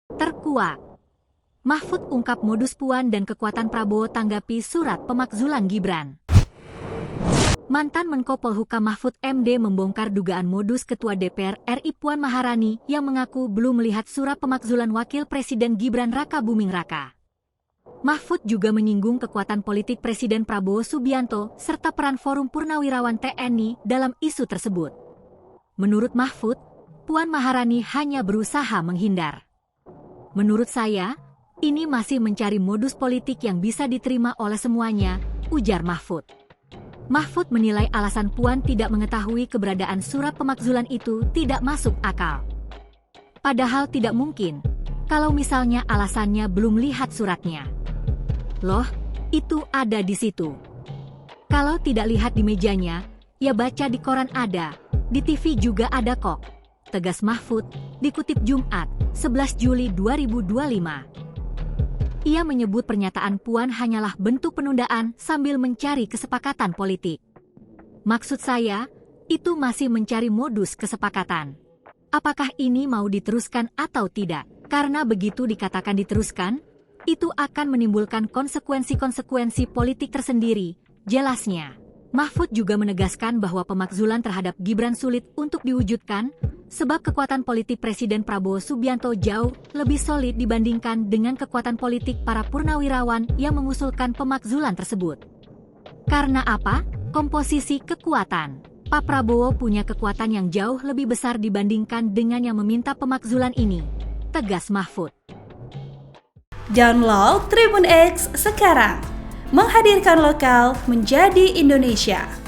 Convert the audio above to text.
Terkuak. Mahfud ungkap modus Puan dan kekuatan Prabowo tanggapi surat pemakzulan Gibran. Mantan Menko Polhukam Mahfud MD membongkar dugaan modus Ketua DPR RI Puan Maharani yang mengaku belum melihat surat pemakzulan Wakil Presiden Gibran Raka Buming Raka. Mahfud juga menyinggung kekuatan politik Presiden Prabowo Subianto serta peran Forum Purnawirawan TNI dalam isu tersebut. Menurut Mahfud, Puan Maharani hanya berusaha menghindar. Menurut saya, ini masih mencari modus politik yang bisa diterima oleh semuanya, ujar Mahfud. Mahfud menilai alasan Puan tidak mengetahui keberadaan surat pemakzulan itu tidak masuk akal. Padahal tidak mungkin, kalau misalnya alasannya belum lihat suratnya. Loh, itu ada di situ. Kalau tidak lihat di mejanya, ya baca di koran ada, di TV juga ada kok, tegas Mahfud, dikutip Jumat, 11 Juli 2025. Ia menyebut pernyataan Puan hanyalah bentuk penundaan sambil mencari kesepakatan politik. Maksud saya, itu masih mencari modus kesepakatan. Apakah ini mau diteruskan atau tidak? Karena begitu dikatakan diteruskan, itu akan menimbulkan konsekuensi-konsekuensi politik tersendiri, jelasnya. Mahfud juga menegaskan bahwa pemakzulan terhadap Gibran sulit untuk diwujudkan, sebab kekuatan politik Presiden Prabowo Subianto jauh lebih solid dibandingkan dengan kekuatan politik para purnawirawan yang mengusulkan pemakzulan tersebut. Karena apa? Komposisi kekuatan. Pak Prabowo punya kekuatan yang jauh lebih besar dibandingkan dengan yang meminta pemakzulan ini, tegas Mahfud. Download Tribun X sekarang, menghadirkan lokal menjadi Indonesia.